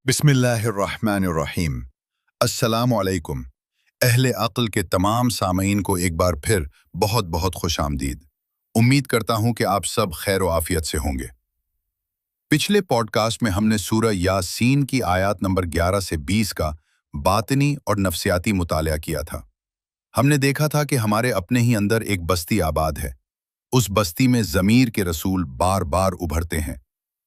बिस्मिल्लाहिर्रहमानिर्रहीम। अस्सलामु अलैकुम। अहले अक्ल के तमाम सामीन को एक बार फिर बहुत बहुत खुश आमदीद। उम्मीद करता हूं कि आप सब खैर व आफियत से होंगे। पिछले पॉडकास्ट में हमने सूरह यासीन की आयत नंबर 11 से 20 का बातिनी और नफ्सियाती मुतालिया किया था। हमने देखा था कि हमारे अपने ही अंदर एक बस्ती आबाद है। उस बस्ती में ज़मीर के रसूल बार बार उभरते हैं।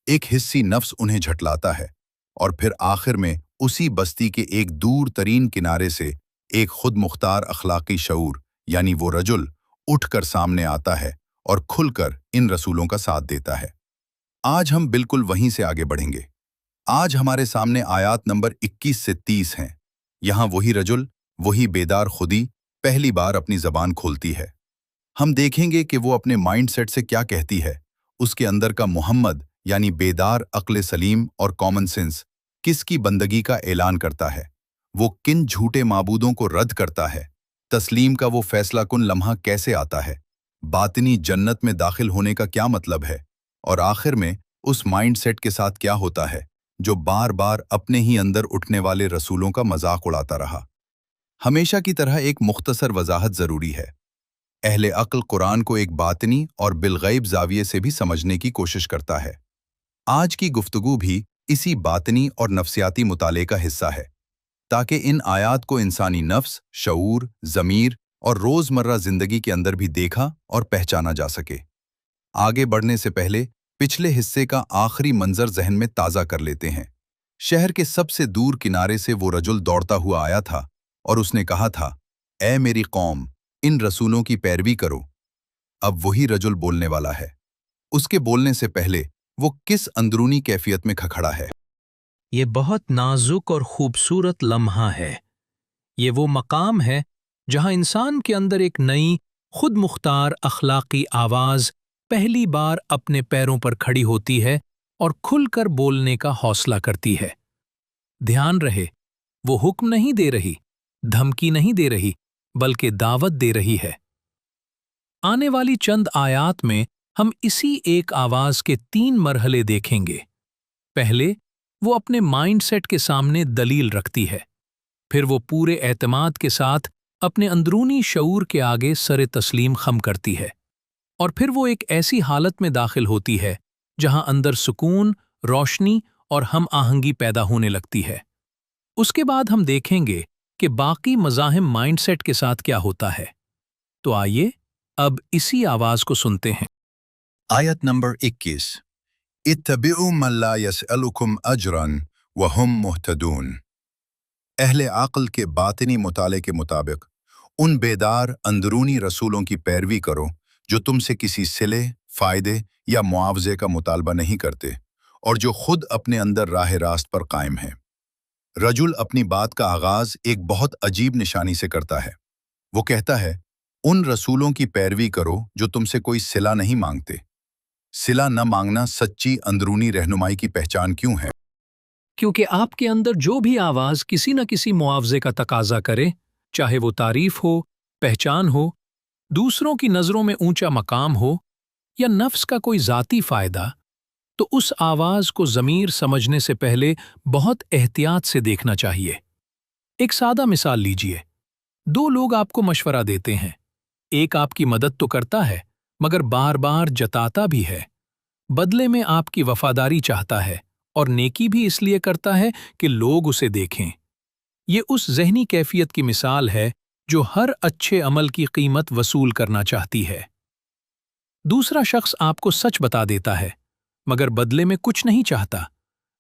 एक हिस्सी नफ्स उन्हें झटलाता है और फिर आखिर में उसी बस्ती के एक दूर तरीन किनारे से एक खुद मुख्तार अखलाकी शऊर यानी वो रजुल उठकर सामने आता है और खुलकर इन रसूलों का साथ देता है। आज हम बिल्कुल वहीं से आगे बढ़ेंगे। आज हमारे सामने आयत नंबर 21 से 30 हैं। यहाँ वही रजुल, वही बेदार खुदी पहली बार अपनी जबान खोलती है। हम देखेंगे कि वो अपने माइंड सेट से क्या कहती है। उसके अंदर का मोहम्मद यानी बेदार अक्ल सलीम और कॉमन सेंस किसकी बंदगी का ऐलान करता है, वो किन झूठे माबूदों को रद्द करता है, तस्लीम का वो फैसला कुन लम्हा कैसे आता है, बातिनी जन्नत में दाखिल होने का क्या मतलब है, और आखिर में उस माइंड सेट के साथ क्या होता है जो बार बार अपने ही अंदर उठने वाले रसूलों का मजाक उड़ाता रहा। हमेशा की तरह एक मुख्तसर वजाहत ज़रूरी है। अहले अक्ल कुरान को एक बातिनी और बिलगैब जाविये से भी समझने की कोशिश करता है। आज की गुफ्तगू भी इसी बातिनी और नफ्सियाती मुताले का हिस्सा है, ताकि इन आयात को इंसानी नफ्स, शऊर, ज़मीर और रोज़मर्रा ज़िंदगी के अंदर भी देखा और पहचाना जा सके। आगे बढ़ने से पहले पिछले हिस्से का आखिरी मंजर जहन में ताज़ा कर लेते हैं। शहर के सबसे दूर किनारे से वो रजुल दौड़ता हुआ आया था और उसने कहा था, ए मेरी कौम, इन रसूलों की पैरवी करो। अब वही रजुल बोलने वाला है। उसके बोलने से पहले वो किस अंदरूनी कैफियत में खखड़ा है। ये बहुत नाजुक और खूबसूरत लम्हा है। ये वो मकाम है जहां इंसान के अंदर एक नई खुद मुख्तार अखलाकी आवाज़ पहली बार अपने पैरों पर खड़ी होती है और खुलकर बोलने का हौसला करती है। ध्यान रहे, वो हुक्म नहीं दे रही, धमकी नहीं दे रही, बल्कि दावत दे रही है। आने वाली चंद आयात में हम इसी एक आवाज़ के 3 मरहले देखेंगे। पहले वो अपने माइंडसेट के सामने दलील रखती है, फिर वो पूरे एतमाद के साथ अपने अंदरूनी शऊर के आगे सरे तस्लीम खम करती है, और फिर वो एक ऐसी हालत में दाखिल होती है जहां अंदर सुकून, रोशनी और हम आहंगी पैदा होने लगती है। उसके बाद हम देखेंगे कि बाकी मज़ाहिम माइंडसेट के साथ क्या होता है। तो आइए अब इसी आवाज़ को सुनते हैं। आयत नंबर 21। इत्तबिउ मन ला यसअलुकुम अजरन व हुम मुहतदून। अहले अक्ल के बातिनी मुताले के मुताबिक उन बेदार अंदरूनी रसूलों की पैरवी करो जो तुमसे किसी सिले, फ़ायदे या मुआवजे का मुतालबा नहीं करते और जो खुद अपने अंदर राह रास्त पर कायम हैं। रजुल अपनी बात का आगाज़ एक बहुत अजीब निशानी से करता है। वो कहता है, उन रसूलों की पैरवी करो जो तुमसे कोई सिला नहीं मांगते। सिला न मांगना सच्ची अंदरूनी रहनुमाई की पहचान क्यों है? क्योंकि आपके अंदर जो भी आवाज़ किसी न किसी मुआवजे का तकाजा करे, चाहे वो तारीफ हो, पहचान हो, दूसरों की नज़रों में ऊंचा मकाम हो या नफ्स का कोई ज़ाती फ़ायदा, तो उस आवाज़ को ज़मीर समझने से पहले बहुत एहतियात से देखना चाहिए। एक सादा मिसाल लीजिए। 2 लोग आपको मशवरा देते हैं। एक आपकी मदद तो करता है, मगर बार बार जताता भी है। बदले में आपकी वफादारी चाहता है और नेकी भी इसलिए करता है कि लोग उसे देखें। ये उस ज़हनी कैफियत की मिसाल है जो हर अच्छे अमल की कीमत वसूल करना चाहती है। दूसरा शख्स आपको सच बता देता है, मगर बदले में कुछ नहीं चाहता,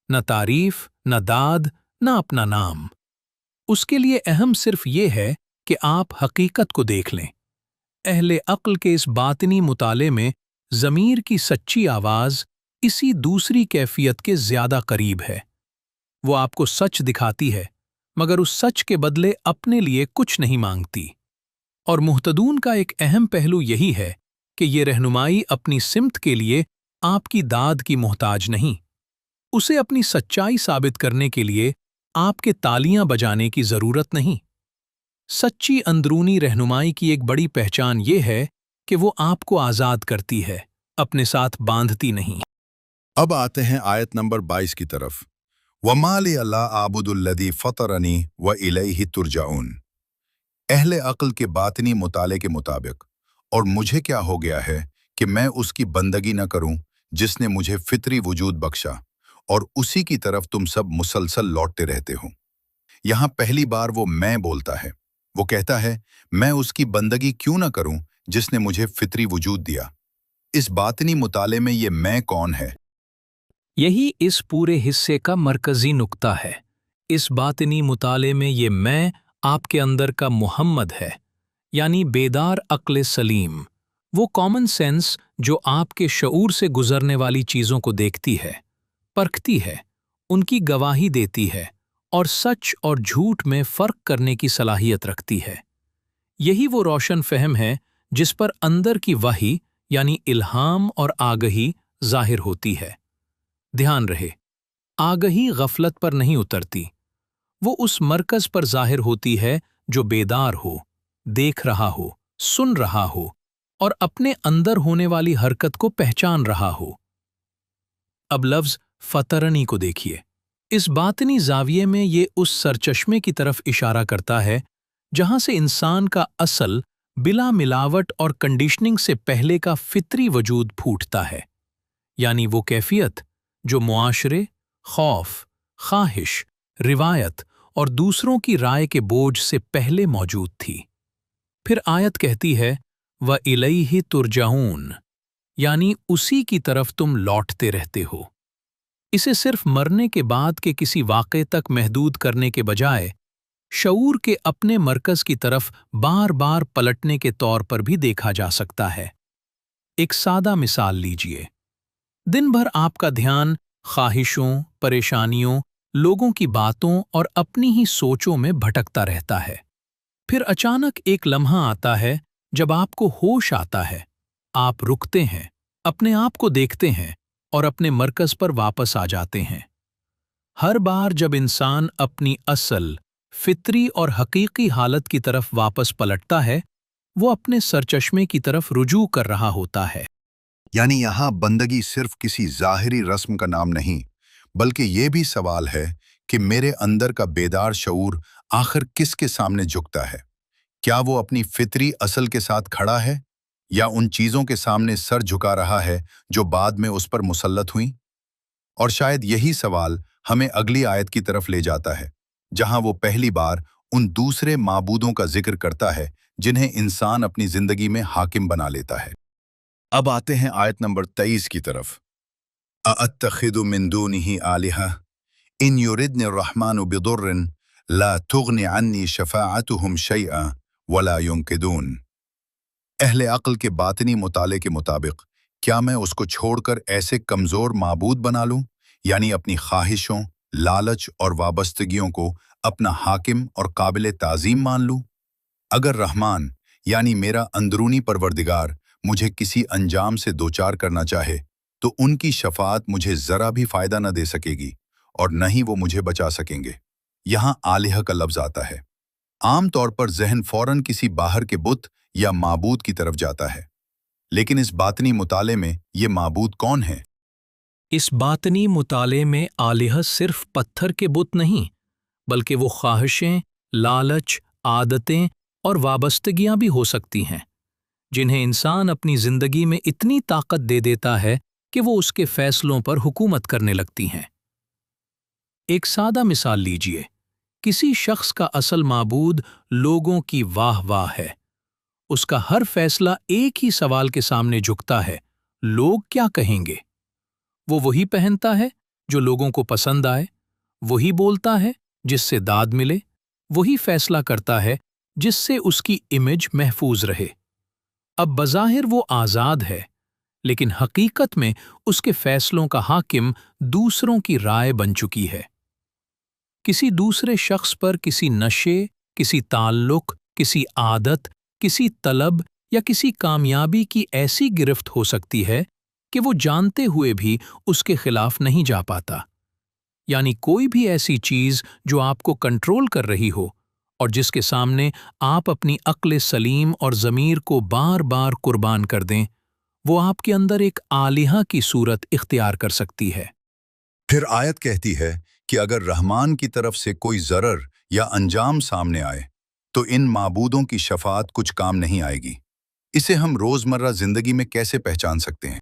न तारीफ, न दाद, न अपना नाम। उसके लिए अहम सिर्फ ये है कि आप हकीकत को देख लें। अहले अक्ल के इस बातिनी मुताले में ज़मीर की सच्ची आवाज़ इसी दूसरी कैफियत के ज़्यादा करीब है। वो आपको सच दिखाती है, मगर उस सच के बदले अपने लिए कुछ नहीं मांगती। और मुहतदून का एक अहम पहलू यही है कि ये रहनुमाई अपनी सिमत के लिए आपकी दाद की मोहताज नहीं। उसे अपनी सच्चाई साबित करने के लिए आपके तालियां बजाने की ज़रूरत नहीं। सच्ची अंदरूनी रहनुमाई की एक बड़ी पहचान ये है कि वो आपको आज़ाद करती है, अपने साथ बांधती नहीं। अब आते हैं आयत नंबर 22 की तरफ। वमा लि अल्ला आबुदुल्लज़ी फ़तरनी व इलैहि तुरजाऊन। अहले अक्ल के बातिनी मुताले के मुताबिक और मुझे क्या हो गया है कि मैं उसकी बंदगी न करूं जिसने मुझे फितरी वजूद बख्शा और उसी की तरफ तुम सब मुसलसल लौटते रहते हो। यहाँ पहली बार वो मैं बोलता है। वो कहता है मैं उसकी बंदगी क्यों न करूं जिसने मुझे फितरी वजूद दिया। इस बातिनी मुताले में ये मैं कौन है? यही इस पूरे हिस्से का मरकजी नुक्ता है। इस बातिनी मुताले में ये मैं आपके अंदर का मुहम्मद है, यानी बेदार अक्ल सलीम, वो कॉमन सेंस जो आपके शऊर से गुजरने वाली चीज़ों को देखती है, परखती है, उनकी गवाही देती है और सच और झूठ में फ़र्क करने की सलाहियत रखती है। यही वो रोशन फहम है जिस पर अंदर की वही यानी इल्हाम और आगही जाहिर होती है। ध्यान रहे, आगही गफलत पर नहीं उतरती, वो उस मरकज पर जाहिर होती है जो बेदार हो, देख रहा हो, सुन रहा हो और अपने अंदर होने वाली हरकत को पहचान रहा हो। अब लफ्ज फतरनी को देखिए। इस बातनी जाविये में ये उस सरचश्मे की तरफ इशारा करता है जहां से इंसान का असल बिला मिलावट और कंडीशनिंग से पहले का फितरी वजूद फूटता है, यानी वो कैफियत जो मुआशरे, खौफ, ख्वाहिश, रिवायत और दूसरों की राय के बोझ से पहले मौजूद थी। फिर आयत कहती है व इलैहि तुरजाऊन, यानी उसी की तरफ तुम लौटते रहते हो। इसे सिर्फ मरने के बाद के किसी वाक़े तक महदूद करने के बजाय शऊर के अपने मरकज की तरफ बार बार पलटने के तौर पर भी देखा जा सकता है। एक सादा मिसाल लीजिए। दिन भर आपका ध्यान ख्वाहिशों, परेशानियों, लोगों की बातों और अपनी ही सोचों में भटकता रहता है। फिर अचानक एक लम्हा आता है जब आपको होश आता है। आप रुकते हैं, अपने आप को देखते हैं और अपने मरकज पर वापस आ जाते हैं। हर बार जब इंसान अपनी असल, फितरी और हकीकी हालत की तरफ वापस पलटता है, वो अपने सरचश्मे की तरफ रुजू कर रहा होता है। यानी यहाँ बंदगी सिर्फ किसी ज़ाहिरी रस्म का नाम नहीं, बल्कि ये भी सवाल है कि मेरे अंदर का बेदार शऊर आखिर किसके सामने झुकता है। क्या वो अपनी फितरी असल के साथ खड़ा है या उन चीज़ों के सामने सर झुका रहा है जो बाद में उस पर मुसल्लत हुई? और शायद यही सवाल हमें अगली आयत की तरफ ले जाता है, जहां वो पहली बार उन दूसरे माबूदों का जिक्र करता है जिन्हें इंसान अपनी जिंदगी में हाकिम बना लेता है। अब आते हैं आयत नंबर 23 की तरफ। अअत्तखिदु मिन दूनिही आलिहा इन युरिदनि अर्रहमानु बिदुर्रिन ला तुगनि अन्नी शफाअतुहुम शैआ वला युनकिदून। अहले अक्ल के बातिनी मुताले के मुताबिक क्या मैं उसको छोड़कर ऐसे कमज़ोर माबूद बना लूं, यानी अपनी ख्वाहिशों, लालच और वाबस्तगियों को अपना हाकिम और काबिल ताज़ीम मान लूं? अगर रहमान यानी मेरा अंदरूनी परवरदिगार मुझे किसी अंजाम से दोचार करना चाहे तो उनकी शफाअत मुझे ज़रा भी फ़ायदा न दे सकेगी और न ही वो मुझे बचा सकेंगे। यहाँ आलिहा का लफ्ज़ आता है। आम तौर पर जहन फ़ौरन किसी बाहर के बुत या माबूद की तरफ जाता है, लेकिन इस बातनी मुताले में ये माबूद कौन है? इस बातनी मुताले में आलिहा सिर्फ पत्थर के बुत नहीं, बल्कि वो ख्वाहिशें, लालच, आदतें और वाबस्तगियां भी हो सकती हैं, जिन्हें इंसान अपनी जिंदगी में इतनी ताकत दे देता है कि वो उसके फैसलों पर हुकूमत करने लगती हैं। एक सादा मिसाल लीजिए। किसी शख्स का असल माबूद लोगों की वाह वाह है। उसका हर फैसला एक ही सवाल के सामने झुकता है, लोग क्या कहेंगे। वो वही पहनता है जो लोगों को पसंद आए, वही बोलता है जिससे दाद मिले, वही फैसला करता है जिससे उसकी इमेज महफूज रहे। अब बज़ाहिर वो आज़ाद है, लेकिन हकीकत में उसके फैसलों का हाकिम दूसरों की राय बन चुकी है। किसी दूसरे शख्स पर किसी नशे, किसी ताल्लुक, किसी आदत, किसी तलब या किसी कामयाबी की ऐसी गिरफ्त हो सकती है कि वो जानते हुए भी उसके खिलाफ नहीं जा पाता। यानी कोई भी ऐसी चीज़ जो आपको कंट्रोल कर रही हो और जिसके सामने आप अपनी अक्ल सलीम और ज़मीर को बार बार कुर्बान कर दें, वो आपके अंदर एक आलिहा की सूरत इख्तियार कर सकती है। फिर आयत कहती है کہ اگر رحمان کی طرف سے کوئی ضرر یا انجام سامنے آئے تو ان معبودوں کی شفاعت کچھ کام نہیں آئے گی۔ اسے ہم روزمرہ زندگی میں کیسے پہچان سکتے ہیں؟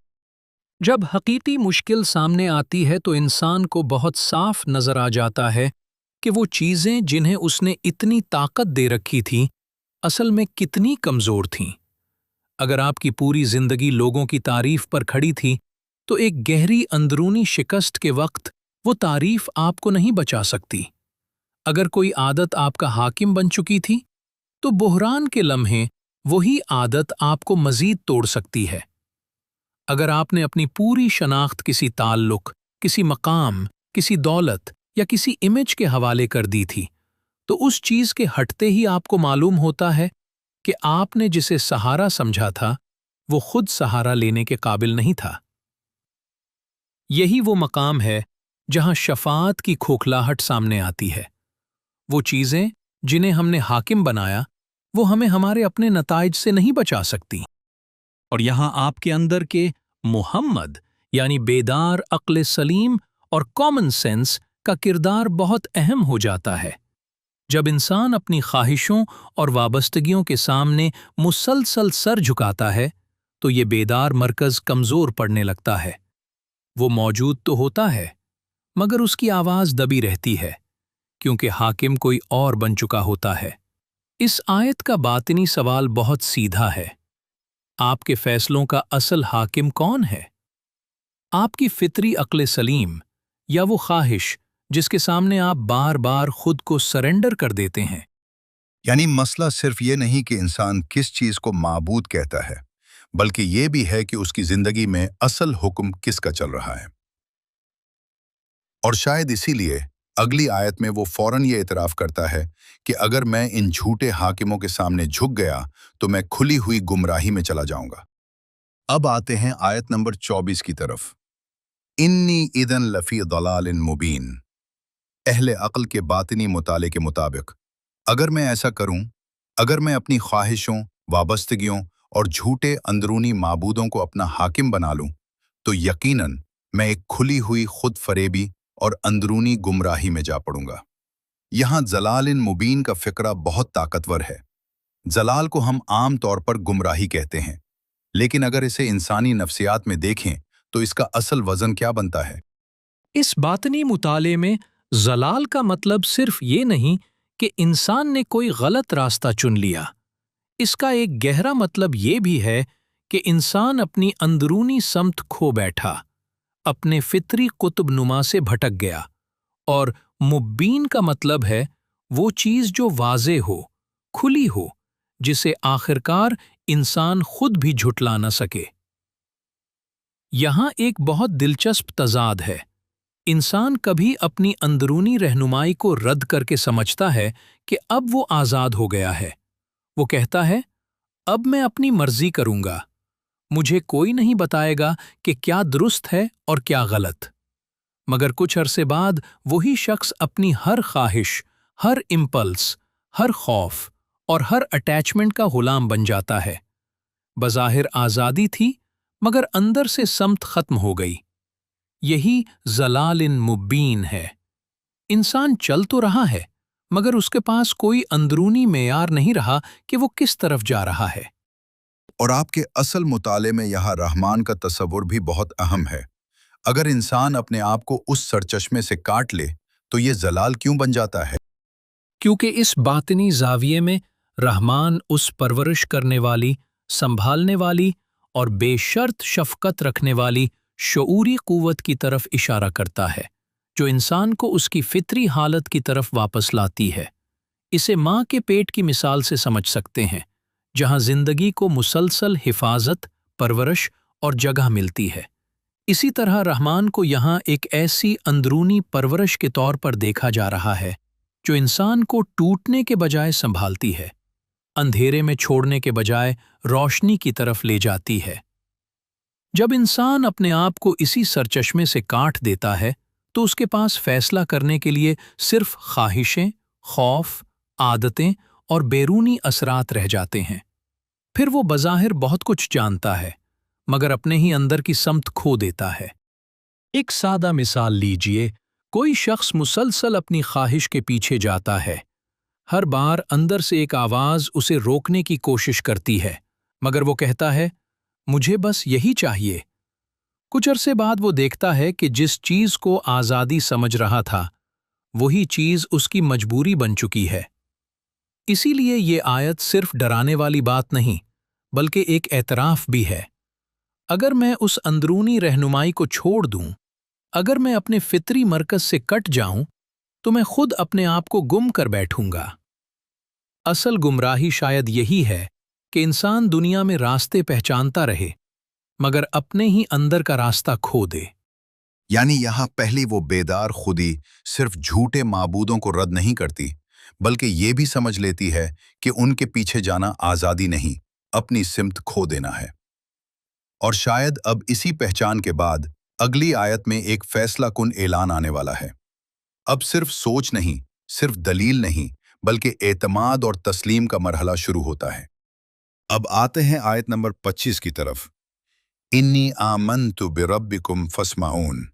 جب حقیقی مشکل سامنے آتی ہے تو انسان کو بہت صاف نظر آ جاتا ہے کہ وہ چیزیں جنہیں اس نے اتنی طاقت دے رکھی تھیں اصل میں کتنی کمزور تھیں۔ اگر آپ کی پوری زندگی لوگوں کی تعریف پر کھڑی تھی تو ایک گہری اندرونی شکست کے وقت وہ تعریف آپ کو نہیں بچا سکتی۔ اگر کوئی عادت آپ کا حاکم بن چکی تھی تو بحران کے لمحے وہی عادت آپ کو مزید توڑ سکتی ہے۔ اگر آپ نے اپنی پوری شناخت کسی تعلق، کسی مقام، کسی دولت یا کسی امیج کے حوالے کر دی تھی تو اس چیز کے ہٹتے ہی آپ کو معلوم ہوتا ہے کہ آپ نے جسے سہارا سمجھا تھا وہ خود سہارا لینے کے قابل نہیں تھا۔ یہی وہ مقام ہے جہاں شفاعت کی کھوکھلاہٹ سامنے آتی ہے۔ وہ چیزیں جنہیں ہم نے حاکم بنایا وہ ہمیں ہمارے اپنے نتائج سے نہیں بچا سکتی۔ اور یہاں آپ کے اندر کے محمد یعنی بیدار عقل سلیم اور کامن سینس کا کردار بہت اہم ہو جاتا ہے۔ جب انسان اپنی خواہشوں اور وابستگیوں کے سامنے مسلسل سر جھکاتا ہے تو یہ بیدار مرکز کمزور پڑنے لگتا ہے۔ وہ موجود تو ہوتا ہے مگر اس کی آواز دبی رہتی ہے کیونکہ حاکم کوئی اور بن چکا ہوتا ہے۔ اس آیت کا باطنی سوال بہت سیدھا ہے۔ آپ کے فیصلوں کا اصل حاکم کون ہے؟ آپ کی فطری عقل سلیم یا وہ خواہش جس کے سامنے آپ بار بار خود کو سرنڈر کر دیتے ہیں؟ یعنی مسئلہ صرف یہ نہیں کہ انسان کس چیز کو معبود کہتا ہے، بلکہ یہ بھی ہے کہ اس کی زندگی میں اصل حکم کس کا چل رہا ہے۔ اور شاید اسی لیے اگلی آیت میں وہ فوراً یہ اعتراف کرتا ہے کہ اگر میں ان جھوٹے حاکموں کے سامنے جھک گیا تو میں کھلی ہوئی گمراہی میں چلا جاؤں گا۔ اب آتے ہیں آیت نمبر 24 کی طرف۔ انی اذن لفی ضلال مبین۔ اہل عقل کے باطنی مطالعے کے مطابق اگر میں ایسا کروں، اگر میں اپنی خواہشوں، وابستگیوں اور جھوٹے اندرونی معبودوں کو اپنا حاکم بنا لوں تو یقیناً میں ایک کھلی ہوئی خود فریبی اور اندرونی گمراہی میں جا پڑوں گا۔ یہاں ضلال مبین کا فقرہ بہت طاقتور ہے۔ ضلال کو ہم عام طور پر گمراہی کہتے ہیں، لیکن اگر اسے انسانی نفسیات میں دیکھیں تو اس کا اصل وزن کیا بنتا ہے؟ اس باطنی مطالعے میں ضلال کا مطلب صرف یہ نہیں کہ انسان نے کوئی غلط راستہ چن لیا۔ اس کا ایک گہرا مطلب یہ بھی ہے کہ انسان اپنی اندرونی سمت کھو بیٹھا، اپنے فطری قطب نما سے بھٹک گیا۔ اور مبین کا مطلب ہے وہ چیز جو واضح ہو، کھلی ہو، جسے آخرکار انسان خود بھی جھٹلا نہ سکے۔ یہاں ایک بہت دلچسپ تضاد ہے۔ انسان کبھی اپنی اندرونی رہنمائی کو رد کر کے سمجھتا ہے کہ اب وہ آزاد ہو گیا ہے۔ وہ کہتا ہے، اب میں اپنی مرضی کروں گا، مجھے کوئی نہیں بتائے گا کہ کیا درست ہے اور کیا غلط۔ مگر کچھ عرصے بعد وہی شخص اپنی ہر خواہش، ہر امپلس، ہر خوف اور ہر اٹیچمنٹ کا غلام بن جاتا ہے۔ بظاہر آزادی تھی مگر اندر سے سمت ختم ہو گئی۔ یہی ضلال مبین ہے۔ انسان چل تو رہا ہے مگر اس کے پاس کوئی اندرونی معیار نہیں رہا کہ وہ کس طرف جا رہا ہے۔ اور آپ کے اصل مطالعے میں یہاں رحمان کا تصور بھی بہت اہم ہے۔ اگر انسان اپنے آپ کو اس سرچشمے سے کاٹ لے تو یہ ضلال کیوں بن جاتا ہے؟ کیونکہ اس باطنی زاویے میں رحمان اس پرورش کرنے والی، سنبھالنے والی اور بے شرط شفقت رکھنے والی شعوری قوت کی طرف اشارہ کرتا ہے جو انسان کو اس کی فطری حالت کی طرف واپس لاتی ہے۔ اسے ماں کے پیٹ کی مثال سے سمجھ سکتے ہیں جہاں زندگی کو مسلسل حفاظت، پرورش اور جگہ ملتی ہے۔ اسی طرح رحمان کو یہاں ایک ایسی اندرونی پرورش کے طور پر دیکھا جا رہا ہے جو انسان کو ٹوٹنے کے بجائے سنبھالتی ہے، اندھیرے میں چھوڑنے کے بجائے روشنی کی طرف لے جاتی ہے۔ جب انسان اپنے آپ کو اسی سرچشمے سے کاٹ دیتا ہے تو اس کے پاس فیصلہ کرنے کے لیے صرف خواہشیں، خوف، عادتیں اور بیرونی اثرات رہ جاتے ہیں۔ پھر وہ بظاہر بہت کچھ جانتا ہے مگر اپنے ہی اندر کی سمت کھو دیتا ہے۔ ایک سادہ مثال لیجئے، कोई शख्स मुसलसल अपनी ख्वाहिश के पीछे जाता है। हर बार अंदर से एक आवाज उसे रोकने की कोशिश करती है, मगर वो कहता है, मुझे बस यही चाहिए। कुछ अरसे बाद वो देखता है कि जिस चीज को आजादी समझ रहा था, वही चीज उसकी मजबूरी बन चुकी है। इसीलिए ये आयत सिर्फ डराने वाली बात नहीं, बल्कि एक एतराफ भी है। अगर मैं उस अंदरूनी रहनुमाई को छोड़ दूं, अगर मैं अपने फितरी मरकज से कट जाऊं, तो मैं खुद अपने आप को गुम कर बैठूंगा। असल गुमराही शायद यही है कि इंसान दुनिया में रास्ते पहचानता रहे, मगर अपने ही अंदर का रास्ता खो दे। यानी यहाँ पहली वो बेदार खुदी सिर्फ झूठे माबूदों को रद्द नहीं करती, बल्कि ये भी समझ लेती है कि उनके पीछे जाना आज़ादी नहीं, अपनी सिमत खो देना है। और शायद अब इसी पहचान के बाद अगली आयत में एक फैसला कुन ऐलान आने वाला है। अब सिर्फ सोच नहीं, सिर्फ दलील नहीं, बल्कि एतमाद और तस्लीम का मरहला शुरू होता है। अब आते हैं आयत नंबर 25 की तरफ। इन्नी आमनतु बिरब्बिकुम फस्माऊन।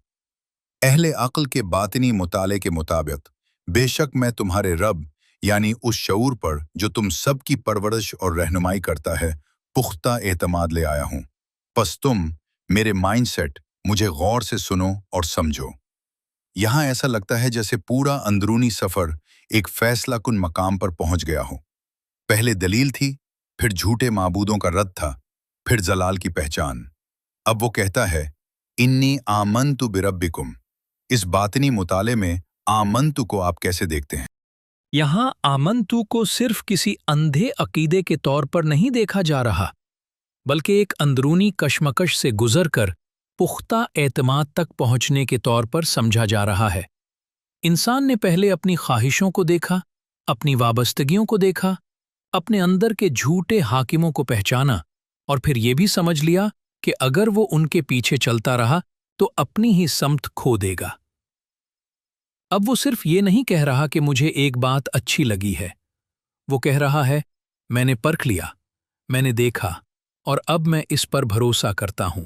अहले अक्ल के बातिनी मुताले के मुताबिक बेशक मैं तुम्हारे रब यानी उस शऊर पर जो तुम सब की परवरिश और रहनुमाई करता है, पुख्ता एतमाद ले आया हूं। पस तुम मेरे माइंडसेट मुझे गौर से सुनो और समझो। यहां ऐसा लगता है जैसे पूरा अंदरूनी सफर एक फैसला कुन मकाम पर पहुंच गया हो। पहले दलील थी, फिर झूठे माबूदों का रद्द था, फिर जलाल की पहचान। अब वो कहता है, इन्नी आमनतु बिरब्बिकुम। इस बातिनी मुताले में आमनतु को आप कैसे देखते हैं? यहां आमनतु को सिर्फ किसी अंधे अकीदे के तौर पर नहीं देखा जा रहा, बल्कि एक अंदरूनी कशमकश से गुजरकर पुख्ता एतमाद तक पहुंचने के तौर पर समझा जा रहा है। इंसान ने पहले अपनी ख्वाहिशों को देखा, अपनी वाबस्तगियों को देखा, अपने अंदर के झूठे हाकिमों को पहचाना और फिर ये भी समझ लिया कि अगर वो उनके पीछे चलता रहा तो अपनी ही समत खो देगा। अब वो सिर्फ ये नहीं कह रहा कि मुझे एक बात अच्छी लगी है। वो कह रहा है, मैंने परख लिया, मैंने देखा और अब मैं इस पर भरोसा करता हूं।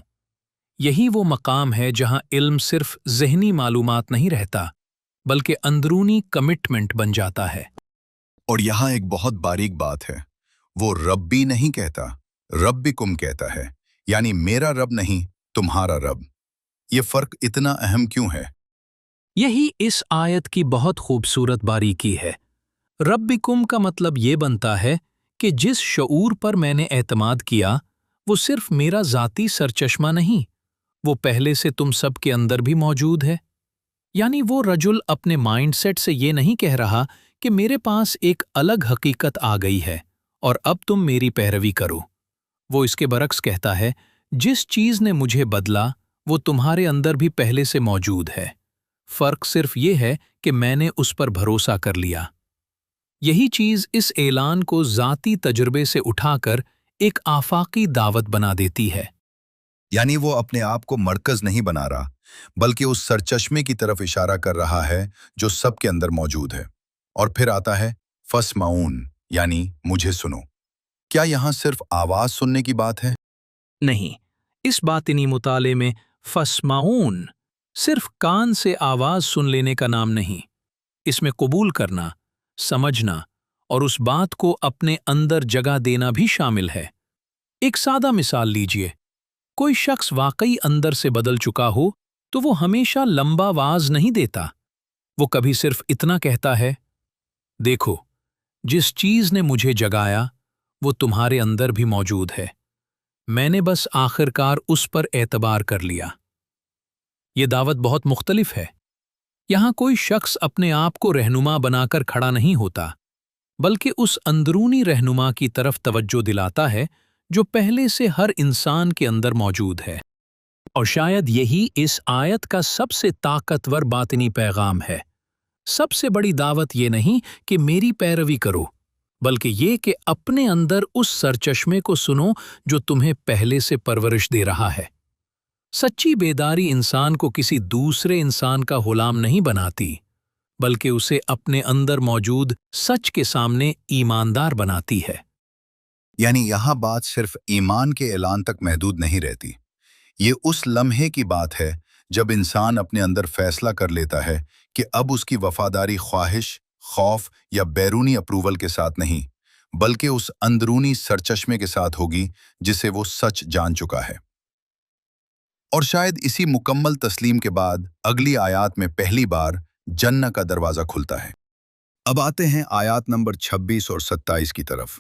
यही वो मकाम है जहां इल्म सिर्फ ज़हनी मालूमात नहीं रहता, बल्कि अंदरूनी कमिटमेंट बन जाता है। और यहाँ एक बहुत बारीक बात है, वो रब्बी नहीं कहता, रब्बिकुम कहता है, यानी मेरा रब नहीं, तुम्हारा रब। ये फर्क इतना अहम क्यों है? यही इस आयत की बहुत खूबसूरत बारीकी है। रब्बिकुम का मतलब ये बनता है कि जिस शऊर पर मैंने एतमाद किया, वो सिर्फ मेरा ज़ाती सरचश्मा नहीं, वो पहले से तुम सब के अंदर भी मौजूद है। यानी वो रजुल अपने माइंडसेट से ये नहीं कह रहा कि मेरे पास एक अलग हकीकत आ गई है और अब तुम मेरी पैरवी करो। वो इसके बरक्स कहता है, जिस चीज़ ने मुझे बदला वो तुम्हारे अंदर भी पहले से मौजूद है। फर्क सिर्फ ये है कि मैंने उस पर भरोसा कर लिया। यही चीज़ इस ऐलान को ज़ाती तजुर्बे से उठाकर एक आफाकी दावत बना देती है। यानी वो अपने आप को मरकज नहीं बना रहा, बल्कि उस सरचश्मे की तरफ इशारा कर रहा है जो सबके अंदर मौजूद है। और फिर आता है फस्माऊन, यानी मुझे सुनो। क्या यहाँ सिर्फ आवाज सुनने की बात है? नहीं, इस बातिनी मुताले में फस्माऊन सिर्फ कान से आवाज सुन लेने का नाम नहीं, इसमें कबूल करना, समझना और उस बात को अपने अंदर जगह देना भी शामिल है। एक सादा मिसाल लीजिए, कोई शख्स वाकई अंदर से बदल चुका हो तो वो हमेशा लंबा आवाज नहीं देता। वो कभी सिर्फ इतना कहता है, देखो, जिस चीज ने मुझे जगाया वो तुम्हारे अंदर भी मौजूद है, मैंने बस आखिरकार उस पर एतबार कर लिया। ये दावत बहुत मुख्तलिफ है। यहाँ कोई शख्स अपने आप को रहनुमा बनाकर खड़ा नहीं होता, बल्कि उस अंदरूनी रहनुमा की तरफ तवज्जो दिलाता है जो पहले से हर इंसान के अंदर मौजूद है। और शायद यही इस आयत का सबसे ताकतवर बातिनी पैगाम है। सबसे बड़ी दावत ये नहीं कि मेरी पैरवी करो, बल्कि ये कि अपने अंदर उस सरचश्मे को सुनो जो तुम्हें पहले से परवरिश दे रहा है। सच्ची बेदारी इंसान को किसी दूसरे इंसान का गुलाम नहीं बनाती, बल्कि उसे अपने अंदर मौजूद सच के सामने ईमानदार बनाती है। यानी यहाँ बात सिर्फ ईमान के ऐलान तक महदूद नहीं रहती। ये उस लम्हे की बात है जब इंसान अपने अंदर फैसला कर लेता है कि अब उसकी वफादारी ख्वाहिश, खौफ या बैरूनी अप्रूवल के साथ नहीं, बल्कि उस अंदरूनी सरचश्मे के साथ होगी जिसे वो सच जान चुका है। और शायद इसी मुकम्मल तस्लीम के बाद अगली आयत में पहली बार जन्नत का दरवाजा खुलता है। अब आते हैं आयत नंबर 26 और 27 की तरफ।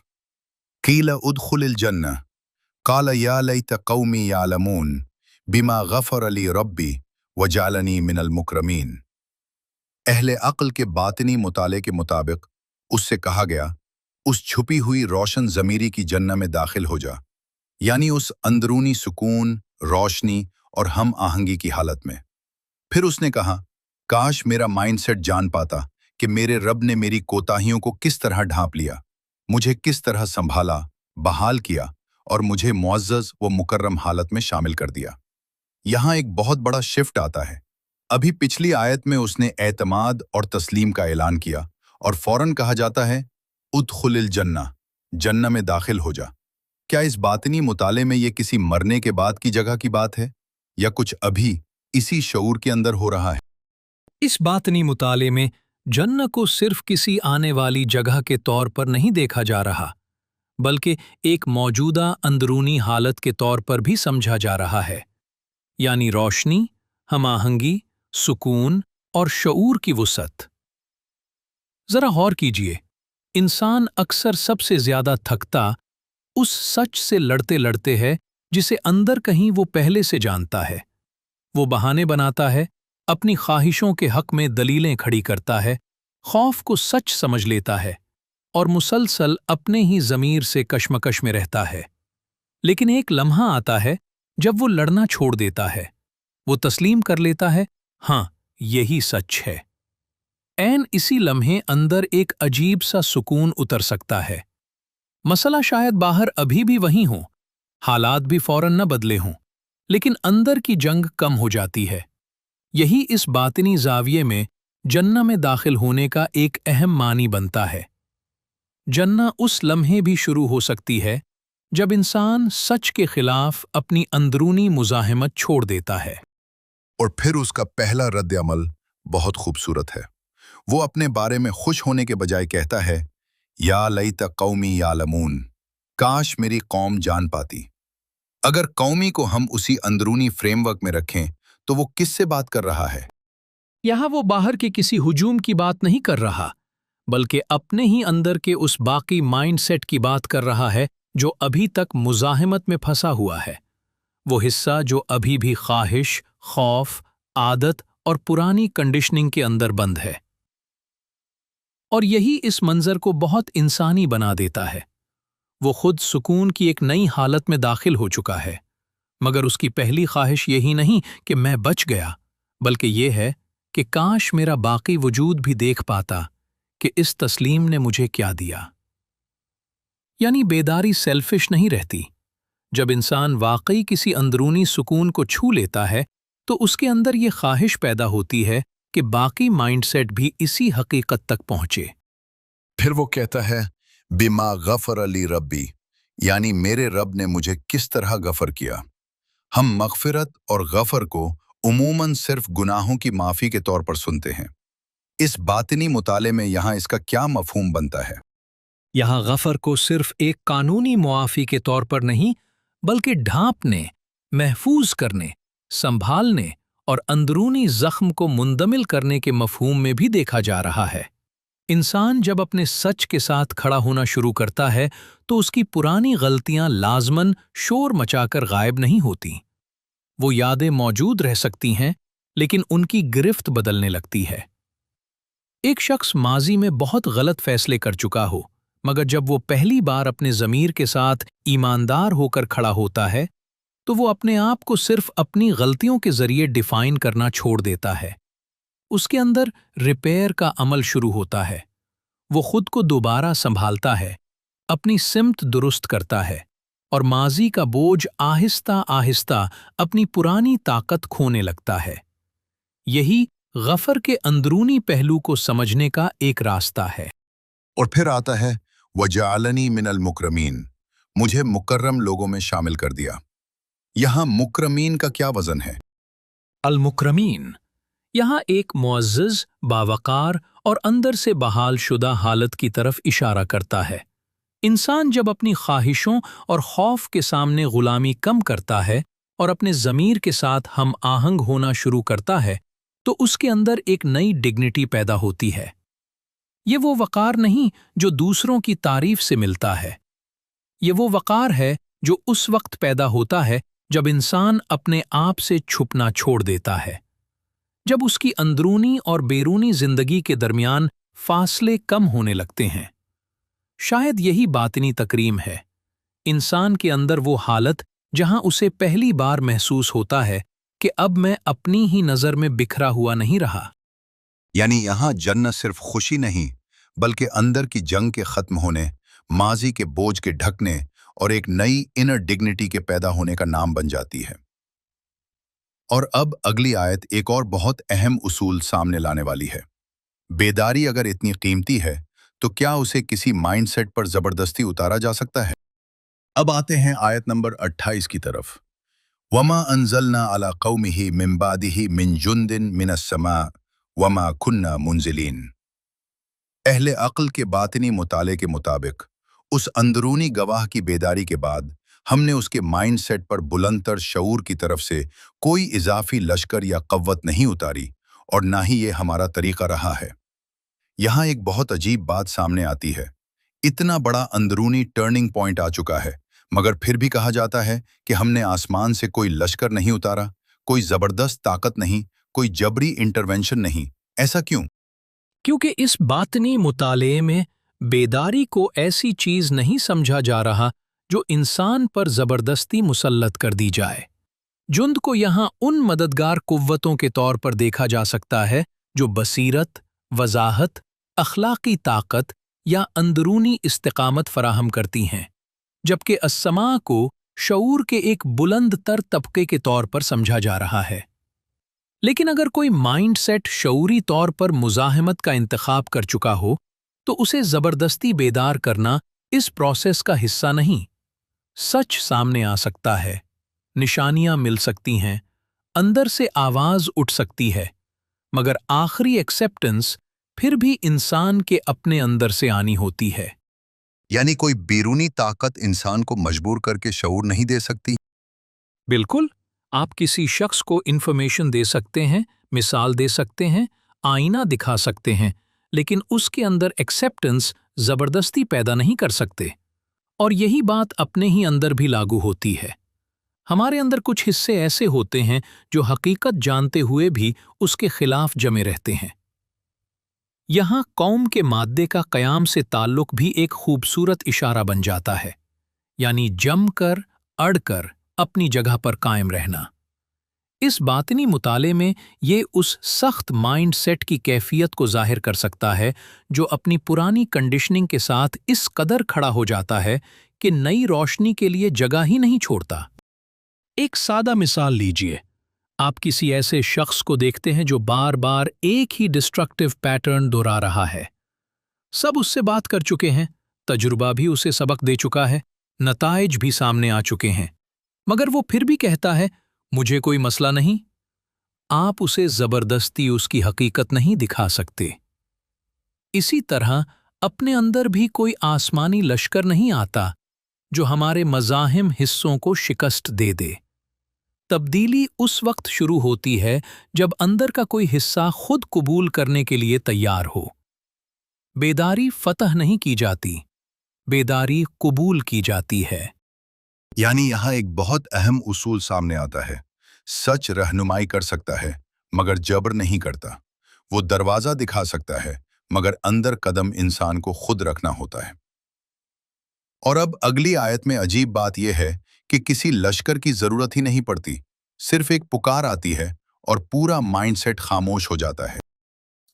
कील उदखुलिल जन्नह काल या लैत कौमी यालमून बिमा गफर अली रब्बी वजालनी मिनल मुकरमीन। अहले अक्ल के बातिनी मुताले के मुताबिक उससे कहा गया, उस छुपी हुई रोशन ज़मीरी की जन्नत में दाखिल हो जा, यानी उस अंदरूनी सुकून, रोशनी और हम आहंगी की हालत में। फिर उसने कहा, काश मेरा माइंडसेट जान पाता कि मेरे रब ने मेरी कोताहियों को किस तरह ढांप लिया, मुझे किस तरह संभाला, बहाल किया और मुझे मुअज़्ज़ज़ व मुकर्रम हालत में शामिल कर दिया। यहाँ एक बहुत बड़ा शिफ्ट आता है। अभी पिछली आयत में उसने एतमाद और तस्लीम का ऐलान किया और फौरन कहा जाता है, उदखुलिल जन्नह, जन्नत में दाखिल हो जा। क्या इस बातिनी मुताले में ये किसी मरने के बाद की जगह की बात है या कुछ अभी इसी शऊर के अंदर हो रहा है? इस बातनी मुताले में जन्नत को सिर्फ किसी आने वाली जगह के तौर पर नहीं देखा जा रहा, बल्कि एक मौजूदा अंदरूनी हालत के तौर पर भी समझा जा रहा है, यानी रोशनी, हमाहंगी, सुकून और शऊर की वुसअत। जरा गौर कीजिए, इंसान अक्सर सबसे ज्यादा थकता उस सच से लड़ते लड़ते है जिसे अंदर कहीं वो पहले से जानता है। वो बहाने बनाता है, अपनी ख्वाहिशों के हक में दलीलें खड़ी करता है, खौफ को सच समझ लेता है और मुसलसल अपने ही ज़मीर से कशमकश में रहता है। लेकिन एक लम्हा आता है जब वो लड़ना छोड़ देता है, वो तस्लीम कर लेता है, हाँ यही सच है। ऐन इसी लम्हे अंदर एक अजीब सा सुकून उतर सकता है। मसला शायद बाहर अभी भी वही हो, हालात भी फौरन न बदले हों, लेकिन अंदर की जंग कम हो जाती है। यही इस बातिनी जाविये में जन्नत में दाखिल होने का एक अहम मानी बनता है। जन्नत उस लम्हे भी शुरू हो सकती है जब इंसान सच के खिलाफ अपनी अंदरूनी मुज़ाहिमत छोड़ देता है। और फिर उसका पहला रद्द अमल बहुत खूबसूरत है। वो अपने बारे में खुश होने के बजाय कहता है, या लैत कौमी यालमून, काश मेरी कौम जान पाती। अगर कौमी को हम उसी अंदरूनी फ्रेमवर्क में रखें तो वो किससे बात कर रहा है? यहाँ वो बाहर के किसी हुजूम की बात नहीं कर रहा, बल्कि अपने ही अंदर के उस बाकी माइंडसेट की बात कर रहा है जो अभी तक मुज़ाहिमत में फंसा हुआ है। वो हिस्सा जो अभी भी ख्वाहिश, खौफ, आदत और पुरानी कंडीशनिंग के अंदर बंद है। और यही इस मंजर को बहुत इंसानी बना देता है। वो खुद सुकून की एक नई हालत में दाखिल हो चुका है, मगर उसकी पहली ख्वाहिश यही नहीं कि मैं बच गया, बल्कि ये है कि काश मेरा बाकी वजूद भी देख पाता कि इस तस्लीम ने मुझे क्या दिया। यानी बेदारी सेल्फिश नहीं रहती। जब इंसान वाकई किसी अंदरूनी सुकून को छू लेता है तो उसके अंदर ये ख्वाहिश पैदा होती है कि बाकी माइंडसेट भी इसी हकीकत तक पहुंचे। फिर वो कहता है, बिमा गफर अली रब्बी, यानी मेरे रब ने मुझे किस तरह गफर किया। हम मगफिरत और गफर को उमूमन सिर्फ गुनाहों की माफ़ी के तौर पर सुनते हैं। इस बातिनी मुताले में यहाँ इसका क्या मफहूम बनता है? यहाँ गफर को सिर्फ एक कानूनी मुआफ़ी के तौर पर नहीं, बल्कि ढांपने, महफूज करने, संभालने और अंदरूनी जख्म को मुंदमिल करने के मफहूम में भी देखा जा रहा है। इंसान जब अपने सच के साथ खड़ा होना शुरू करता है तो उसकी पुरानी गलतियां लाजमन शोर मचाकर गायब नहीं होती। वो यादें मौजूद रह सकती हैं, लेकिन उनकी गिरफ्त बदलने लगती है। एक शख्स माजी में बहुत गलत फैसले कर चुका हो, मगर जब वो पहली बार अपने ज़मीर के साथ ईमानदार होकर खड़ा होता है तो वो अपने आप को सिर्फ अपनी गलतियों के जरिए डिफाइन करना छोड़ देता है। उसके अंदर रिपेयर का अमल शुरू होता है। वो खुद को दोबारा संभालता है, अपनी सिमत दुरुस्त करता है और माजी का बोझ आहिस्ता आहिस्ता अपनी पुरानी ताकत खोने लगता है। यही गफर के अंदरूनी पहलू को समझने का एक रास्ता है। और फिर आता है, वजालनी मिनल मुकरमीन, मुझे मुकर्रम लोगों में शामिल कर दिया। यहाँ मुकरमीन का क्या वजन है? अल-मुकरमीन यहाँ एक मुअज़्ज़ज़, बावकार और अंदर से बहाल शुदा हालत की तरफ इशारा करता है। इंसान जब अपनी ख्वाहिशों और खौफ के सामने गुलामी कम करता है और अपने ज़मीर के साथ हम आहंग होना शुरू करता है, तो उसके अंदर एक नई डिग्निटी पैदा होती है। ये वो वक़ार नहीं जो दूसरों की तारीफ से मिलता है। ये वो वक़ार है जो उस वक्त पैदा होता है जब इंसान अपने आप से छुपना छोड़ देता है, जब उसकी अंदरूनी और बैरूनी जिंदगी के दरमियान फासले कम होने लगते हैं। शायद यही बातिनी तकरीम है, इंसान के अंदर वो हालत जहां उसे पहली बार महसूस होता है कि अब मैं अपनी ही नज़र में बिखरा हुआ नहीं रहा। यानी यहाँ जन्नत सिर्फ खुशी नहीं, बल्कि अंदर की जंग के खत्म होने, माजी के बोझ के ढकने और एक नई इनर डिग्निटी के पैदा होने का नाम बन जाती है। और अब अगली आयत एक और बहुत अहम उसूल सामने लाने वाली है। बेदारी अगर इतनी कीमती है, तो क्या उसे किसी माइंडसेट पर जबरदस्ती उतारा जा सकता है? अब आते हैं आयत नंबर 28 की तरफ। वमा अंजलना अला कौमिही मिन बादिही मिन जुंदिन मिनस समा वमा कुन्ना मुंजिलीन। अहले अक्ल के बातिनी मुताले के मुताबिक उस अंदरूनी गवाह की बेदारी के बाद हमने उसके माइंडसेट पर बुलंदतर शऊर की तरफ से कोई इजाफी लश्कर या कव्वत नहीं उतारी, और ना ही ये हमारा तरीका रहा है। यहाँ एक बहुत अजीब बात सामने आती है। इतना बड़ा अंदरूनी टर्निंग पॉइंट आ चुका है, मगर फिर भी कहा जाता है कि हमने आसमान से कोई लश्कर नहीं उतारा, कोई जबरदस्त ताकत नहीं, कोई जबरी इंटरवेंशन नहीं। ऐसा क्यों? क्योंकि इस बातनी मुताले में बेदारी को ऐसी चीज नहीं समझा जा रहा जो इंसान पर जबरदस्ती मुसल्लत कर दी जाए। जुंद को यहाँ उन मददगार कुव्वतों के तौर पर देखा जा सकता है जो बसीरत, वजाहत, अखलाकी ताकत या अंदरूनी इस्तिकामत फराहम करती हैं, जबकि अस्समा को शऊर के एक बुलंद तर तबके के तौर पर समझा जा रहा है। लेकिन अगर कोई माइंडसेट शऊरी तौर पर मुज़ाहमत का इंतखाब कर चुका हो, तो उसे ज़बरदस्ती बेदार करना इस प्रोसेस का हिस्सा नहीं। सच सामने आ सकता है, निशानियां मिल सकती हैं, अंदर से आवाज़ उठ सकती है, मगर आखिरी एक्सेप्टेंस फिर भी इंसान के अपने अंदर से आनी होती है। यानी कोई बैरूनी ताकत इंसान को मजबूर करके शऊर नहीं दे सकती? बिल्कुल, आप किसी शख्स को इन्फॉर्मेशन दे सकते हैं, मिसाल दे सकते हैं, आईना दिखा सकते हैं, लेकिन उसके अंदर एक्सेप्टेंस ज़बरदस्ती पैदा नहीं कर सकते। और यही बात अपने ही अंदर भी लागू होती है। हमारे अंदर कुछ हिस्से ऐसे होते हैं जो हकीकत जानते हुए भी उसके खिलाफ जमे रहते हैं। यहाँ कौम के माद्दे का क़याम से ताल्लुक भी एक खूबसूरत इशारा बन जाता है, यानी जमकर, अड़कर अपनी जगह पर कायम रहना। इस बातिनी मुताले में ये उस सख्त माइंड सेट की कैफियत को जाहिर कर सकता है जो अपनी पुरानी कंडीशनिंग के साथ इस कदर खड़ा हो जाता है कि नई रोशनी के लिए जगह ही नहीं छोड़ता। एक सादा मिसाल लीजिए, आप किसी ऐसे शख्स को देखते हैं जो बार बार एक ही डिस्ट्रक्टिव पैटर्न दोहरा रहा है। सब उससे बात कर चुके हैं, तजुर्बा भी उसे सबक दे चुका है, नताइज भी सामने आ चुके हैं, मगर वो फिर भी कहता है मुझे कोई मसला नहीं। आप उसे जबरदस्ती उसकी हकीकत नहीं दिखा सकते। इसी तरह अपने अंदर भी कोई आसमानी लश्कर नहीं आता जो हमारे मज़ाहिम हिस्सों को शिकस्त दे दे। तब्दीली उस वक्त शुरू होती है जब अंदर का कोई हिस्सा खुद कबूल करने के लिए तैयार हो। बेदारी फतह नहीं की जाती, बेदारी कबूल की जाती है। यानी यहाँ एक बहुत अहम उसूल सामने आता है। सच रहनुमाई कर सकता है, मगर जबर नहीं करता। वो दरवाज़ा दिखा सकता है, मगर अंदर कदम इंसान को खुद रखना होता है। और अब अगली आयत में अजीब बात यह है कि किसी लश्कर की ज़रूरत ही नहीं पड़ती, सिर्फ एक पुकार आती है और पूरा माइंडसेट खामोश हो जाता है।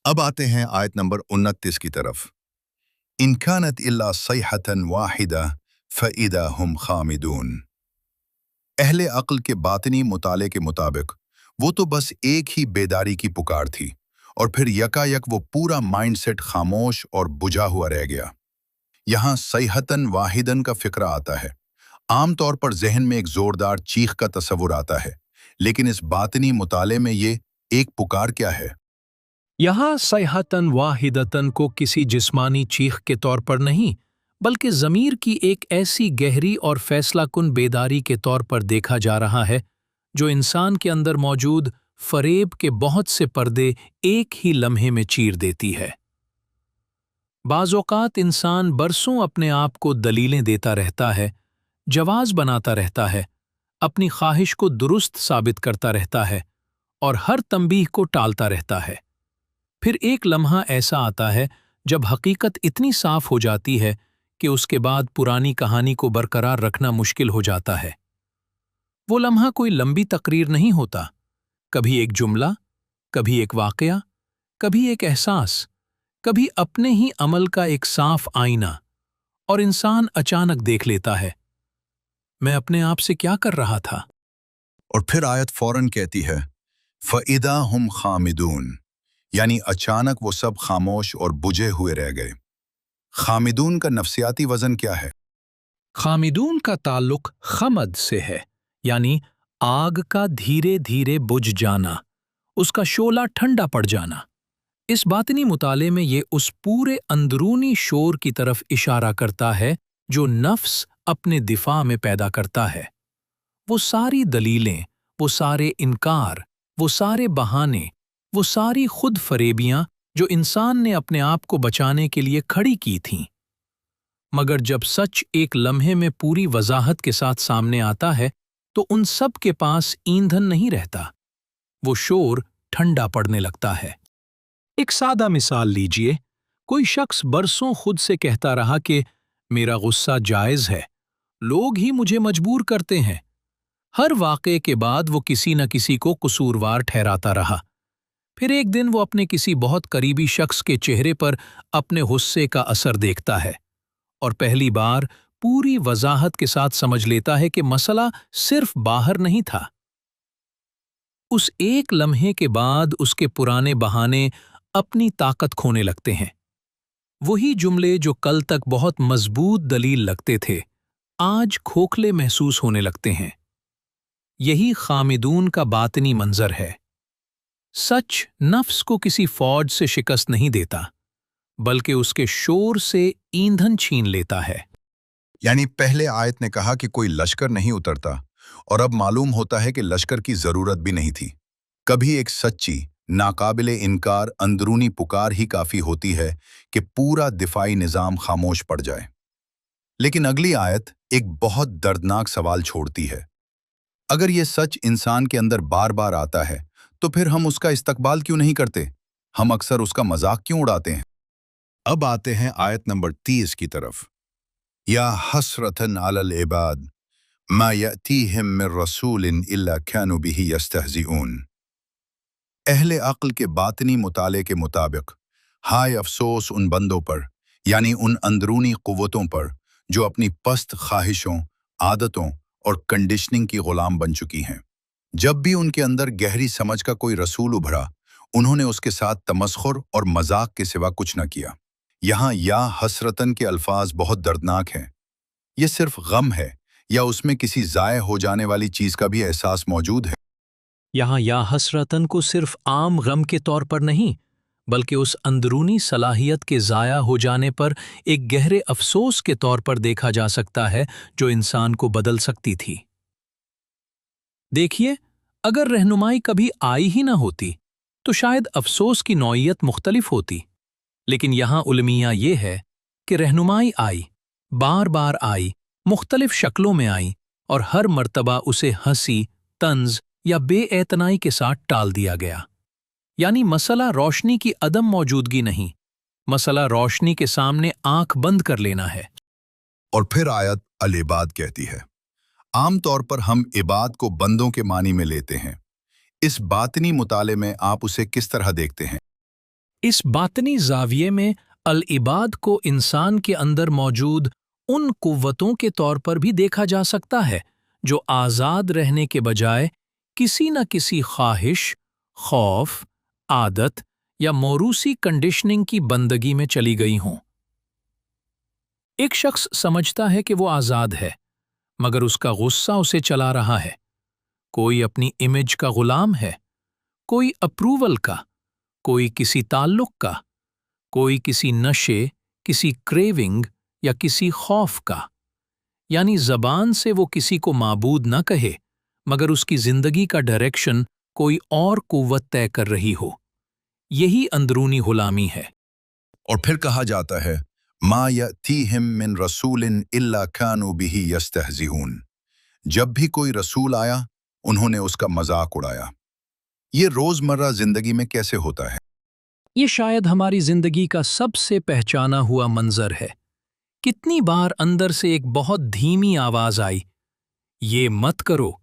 अब आते हैं आयत नंबर 29 की तरफ। इन कानत इल्ला सयहतन वाहिदा फ़इदा हुम खामिदून। अहले अक्ल के बातिनी मुताले के मुताबिक वो तो बस एक ही बेदारी की पुकार थी, और फिर यकायक वो पूरा माइंडसेट खामोश और बुझा हुआ रह गया। यहाँ सयहतन वाहिदन का फिक्रा आता है। आमतौर पर जहन में एक जोरदार चीख का तस्वुर आता है, लेकिन इस बातनी मुताले में ये एक पुकार क्या है? यहाँ सयहतन वाहिदतन को किसी जिस्मानी चीख के तौर पर नहीं, बल्कि ज़मीर की एक ऐसी गहरी और फैसलाकुन बेदारी के तौर पर देखा जा रहा है जो इंसान के अंदर मौजूद फरेब के बहुत से पर्दे एक ही लम्हे में चीर देती है। बाज़ औक़ात इंसान बरसों अपने आप को दलीलें देता रहता है, जवाज़ बनाता रहता है, अपनी ख्वाहिश को दुरुस्त साबित करता रहता है और हर तंबीह को टालता रहता है। फिर एक लम्हा ऐसा आता है जब हकीकत इतनी साफ हो जाती है कि उसके बाद पुरानी कहानी को बरकरार रखना मुश्किल हो जाता है। वो लम्हा कोई लंबी तकरीर नहीं होता, कभी एक जुमला, कभी एक वाक़या, कभी एक एहसास, कभी अपने ही अमल का एक साफ आईना, और इंसान अचानक देख लेता है, मैं अपने आप से क्या कर रहा था। और फिर आयत फौरन कहती है, फ़इदा हुम खामिदून, यानी अचानक वो सब खामोश और बुझे हुए रह गए। खामिदून का नफ्सियाती वजन क्या है? खामिदून का ताल्लुक खमद से है, यानी आग का धीरे धीरे बुझ जाना, उसका शोला ठंडा पड़ जाना। इस बातनी मुताले में ये उस पूरे अंदरूनी शोर की तरफ इशारा करता है जो नफ्स अपने दिफा में पैदा करता है। वो सारी दलीलें, वो सारे इनकार, वो सारे बहाने, वो सारी खुद फरेबियां जो इंसान ने अपने आप को बचाने के लिए खड़ी की थीं। मगर जब सच एक लम्हे में पूरी वजाहत के साथ सामने आता है तो उन सब के पास ईंधन नहीं रहता, वो शोर ठंडा पड़ने लगता है। एक सादा मिसाल लीजिए, कोई शख्स बरसों खुद से कहता रहा कि मेरा गुस्सा जायज़ है, लोग ही मुझे मजबूर करते हैं। हर वाक़े के बाद वो किसी न किसी को कसूरवार ठहराता रहा। फिर एक दिन वो अपने किसी बहुत करीबी शख्स के चेहरे पर अपने गुस्से का असर देखता है और पहली बार पूरी वजाहत के साथ समझ लेता है कि मसला सिर्फ बाहर नहीं था। उस एक लम्हे के बाद उसके पुराने बहाने अपनी ताकत खोने लगते हैं। वही जुमले जो कल तक बहुत मजबूत दलील लगते थे, आज खोखले महसूस होने लगते हैं। यही खामिदून का बातनी मंजर है। सच नफ्स को किसी फौज से शिकस्त नहीं देता, बल्कि उसके शोर से ईंधन छीन लेता है। यानी पहले आयत ने कहा कि कोई लश्कर नहीं उतरता, और अब मालूम होता है कि लश्कर की जरूरत भी नहीं थी। कभी एक सच्ची, नाकाबिले इनकार अंदरूनी पुकार ही काफी होती है कि पूरा दिफाई निजाम खामोश पड़ जाए। लेकिन अगली आयत एक बहुत दर्दनाक सवाल छोड़ती है। अगर ये सच इंसान के अंदर बार बार आता है, तो फिर हम उसका इस्तकबाल क्यों नहीं करते? हम अक्सर उसका मजाक क्यों उड़ाते हैं? अब आते हैं आयत नंबर 30 की तरफ। या हसरतन अलल इबाद मा यअतीहिम मिर रसूलिन इल्ला कानू बिही यस्तहज़िऊन। अहले अक्ल के बातनी मुताले के मुताबिक हाय अफसोस उन बंदों पर, यानी उन अंदरूनी कुव्वतों पर जो अपनी पस्त ख्वाहिशों, आदतों और कंडीशनिंग की गुलाम बन चुकी हैं। जब भी उनके अंदर गहरी समझ का कोई रसूल उभरा, उन्होंने उसके साथ तमस्खुर और मजाक के सिवा कुछ न किया। यहाँ या हसरतन के अल्फाज बहुत दर्दनाक हैं। ये सिर्फ गम है या उसमें किसी ज़ाय हो जाने वाली चीज़ का भी एहसास मौजूद है? यहाँ या हसरतन को सिर्फ आम गम के तौर पर नहीं, बल्कि उस अंदरूनी सलाहियत के ज़ाया हो जाने पर एक गहरे अफसोस के तौर पर देखा जा सकता है जो इंसान को बदल सकती थी। देखिए, अगर रहनुमाई कभी आई ही ना होती तो शायद अफसोस की नौइयत मुख्तलिफ होती। लेकिन यहाँ उलमिया ये है कि रहनुमाई आई, बार बार आई, मुख्तलिफ शक्लों में आई, और हर मर्तबा उसे हंसी, तंज या बेएतनाई के साथ टाल दिया गया। यानी मसला रोशनी की अदम मौजूदगी नहीं, मसला रोशनी के सामने आंख बंद कर लेना है। और फिर आयत अल इबाद कहती है। आमतौर पर हम इबाद को बंदों के मानी में लेते हैं। इस बातनी मुताले में आप उसे किस तरह देखते हैं? इस बातनी ज़ाविये में अल इबाद को इंसान के अंदर मौजूद उन कुव्वतों के तौर पर भी देखा जा सकता है जो आज़ाद रहने के बजाय किसी न किसी ख्वाहिश, खौफ, आदत या मौरूसी कंडीशनिंग की बंदगी में चली गई हों। एक शख्स समझता है कि वो आज़ाद है, मगर उसका गुस्सा उसे चला रहा है। कोई अपनी इमेज का गुलाम है, कोई अप्रूवल का, कोई किसी ताल्लुक का, कोई किसी नशे, किसी क्रेविंग या किसी खौफ का। यानी ज़बान से वो किसी को माबूद न कहे, मगर उसकी जिंदगी का डायरेक्शन कोई और कुव्वत तय कर रही हो। यही अंदरूनी गुलामी है। और फिर कहा जाता है, मा यअतीहिम मिन रसूलिन इल्ला कानू बिही यस्तहज़िऊन। जब भी कोई रसूल आया, उन्होंने उसका मजाक उड़ाया। ये रोजमर्रा जिंदगी में कैसे होता है? ये शायद हमारी जिंदगी का सबसे पहचाना हुआ मंजर है। कितनी बार अंदर से एक बहुत धीमी आवाज आई, ये मत करो,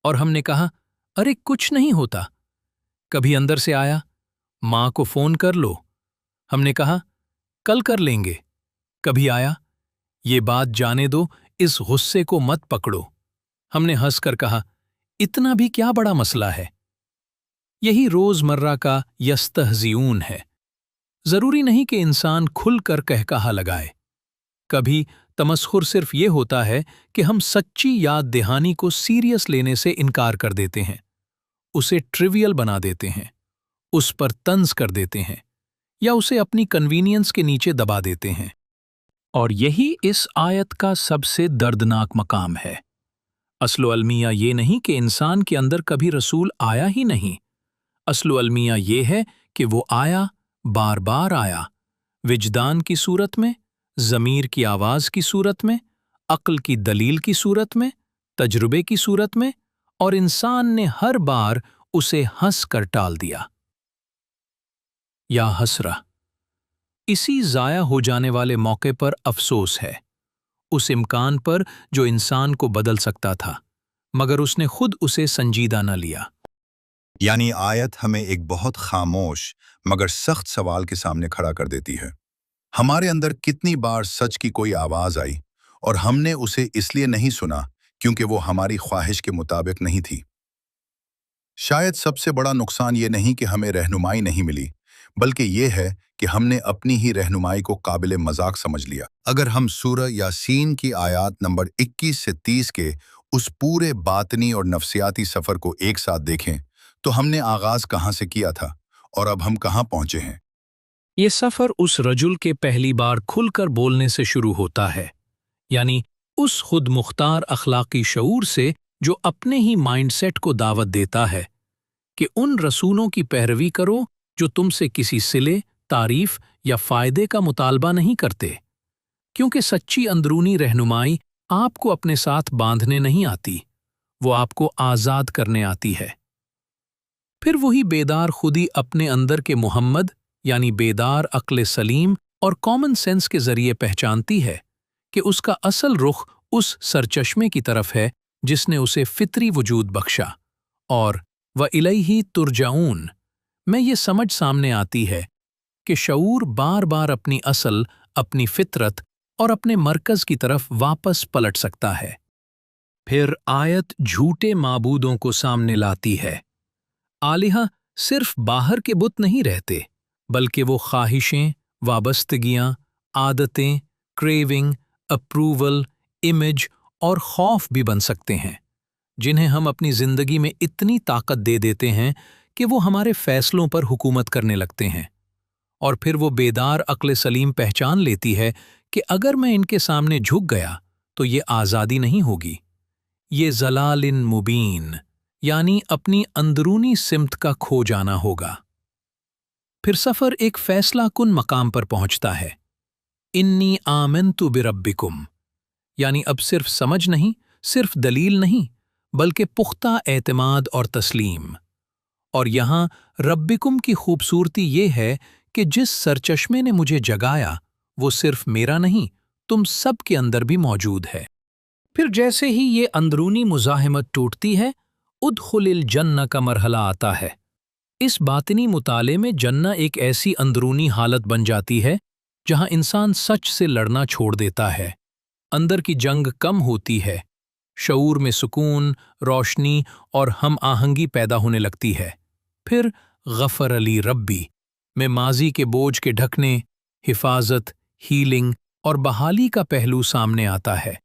और हमने कहा, अरे कुछ नहीं होता। कभी अंदर से आया, माँ को फोन कर लो, हमने कहा, कल कर लेंगे। कभी आया, ये बात जाने दो, इस गुस्से को मत पकड़ो, हमने हंसकर कहा, इतना भी क्या बड़ा मसला है। यही रोजमर्रा का यस्तहज़िऊन है। जरूरी नहीं कि इंसान खुलकर कहकहा लगाए। कभी तमस्खुर सिर्फ ये होता है कि हम सच्ची याद दहानी को सीरियस लेने से इनकार कर देते हैं, उसे ट्रिवियल बना देते हैं, उस पर तंज कर देते हैं, या उसे अपनी कन्वीनियंस के नीचे दबा देते हैं। और यही इस आयत का सबसे दर्दनाक मकाम है। अस्लो अलमिया ये नहीं कि इंसान के अंदर कभी रसूल आया ही नहीं। अस्लो अलमिया ये है कि वो आया, बार बार आया, विजदान की सूरत में, ज़मीर की आवाज़ की सूरत में, अक्ल की दलील की सूरत में, तजुर्बे की सूरत में, और इंसान ने हर बार उसे हंस कर टाल दिया। या हसरा, इसी ज़ाया हो जाने वाले मौके पर अफसोस है, उस इम्कान पर जो इंसान को बदल सकता था, मगर उसने खुद उसे संजीदा न लिया। यानी आयत हमें एक बहुत खामोश मगर सख्त सवाल के सामने खड़ा कर देती है। हमारे अंदर कितनी बार सच की कोई आवाज़ आई और हमने उसे इसलिए नहीं सुना क्योंकि वो हमारी ख्वाहिश के मुताबिक नहीं थी। शायद सबसे बड़ा नुकसान ये नहीं कि हमें रहनुमाई नहीं मिली, बल्कि ये है कि हमने अपनी ही रहनुमाई को काबिल मजाक समझ लिया। अगर हम सूरह यासीन की आयत नंबर 21 से 30 के उस पूरे बातनी और नफ्सियाती सफ़र को एक साथ देखें, तो हमने आगाज़ कहाँ से किया था और अब हम कहाँ पहुँचे हैं। ये सफ़र उस रजुल के पहली बार खुलकर बोलने से शुरू होता है, यानी उस खुद मुख्तार अखलाकी शऊर से जो अपने ही माइंडसेट को दावत देता है कि उन रसूलों की पैरवी करो जो तुमसे किसी सिले, तारीफ या फ़ायदे का मुतालबा नहीं करते, क्योंकि सच्ची अंदरूनी रहनुमाई आपको अपने साथ बांधने नहीं आती, वो आपको आज़ाद करने आती है। फिर वही बेदार खुदी अपने अंदर के मुहम्मद यानी बेदार अक्ल सलीम और कॉमन सेंस के जरिए पहचानती है कि उसका असल रुख उस सरचश्मे की तरफ है जिसने उसे फितरी वजूद बख्शा, और व इलैही तुरजाऊन में ये समझ सामने आती है कि शऊर बार बार अपनी असल, अपनी फितरत और अपने मरकज़ की तरफ वापस पलट सकता है। फिर आयत झूठे माबूदों को सामने लाती है। आलिहा सिर्फ बाहर के बुत नहीं रहते, बल्कि वो ख्वाहिशें, वाबस्तगियाँ, आदतें, क्रेविंग, अप्रूवल, इमेज और खौफ भी बन सकते हैं, जिन्हें हम अपनी ज़िंदगी में इतनी ताकत दे देते हैं कि वो हमारे फैसलों पर हुकूमत करने लगते हैं। और फिर वो बेदार अक्ल सलीम पहचान लेती है कि अगर मैं इनके सामने झुक गया तो ये आज़ादी नहीं होगी, ये ज़लालिन मुबीन यानी अपनी अंदरूनी सिमत का खो जाना होगा। फिर सफ़र एक फैसला कुन मकाम पर पहुंचता है। इन्नी आमनतु बिरब्बिकुम, यानी अब सिर्फ समझ नहीं, सिर्फ दलील नहीं, बल्कि पुख्ता एतमाद और तस्लीम। और यहाँ रब्बिकुम की खूबसूरती ये है कि जिस सरचश्मे ने मुझे जगाया वो सिर्फ मेरा नहीं, तुम सब के अंदर भी मौजूद है। फिर जैसे ही ये अंदरूनी मुज़ाहिमत टूटती है, उदखुलिल जन्ना का मरहला आता है। इस बातिनी मुताले में जन्ना एक ऐसी अंदरूनी हालत बन जाती है जहां इंसान सच से लड़ना छोड़ देता है, अंदर की जंग कम होती है, शऊर में सुकून, रोशनी और हम आहंगी पैदा होने लगती है। फिर गफ़र अली रब्बी में माजी के बोझ के ढकने, हिफाजत, हीलिंग और बहाली का पहलू सामने आता है।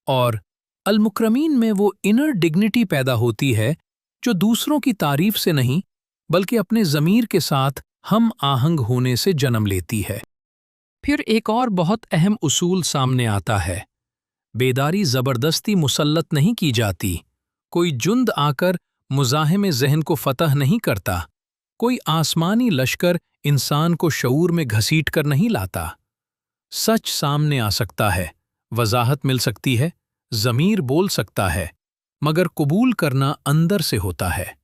और अलमुकरमीन में वो इनर डिग्निटी पैदा होती है जो दूसरों की तारीफ से नहीं बल्कि अपने ज़मीर के साथ हम आहंग होने से जन्म लेती है। फिर एक और बहुत अहम उसूल सामने आता है। बेदारी ज़बरदस्ती मुसल्लत नहीं की जाती। कोई जुंद आकर मुज़ाहिम ज़हन को फतह नहीं करता। कोई आसमानी लश्कर इंसान को शऊर में घसीट कर नहीं लाता। सच सामने आ सकता है, वजाहत मिल सकती है, ज़मीर बोल सकता है, मगर कबूल करना अंदर से होता है।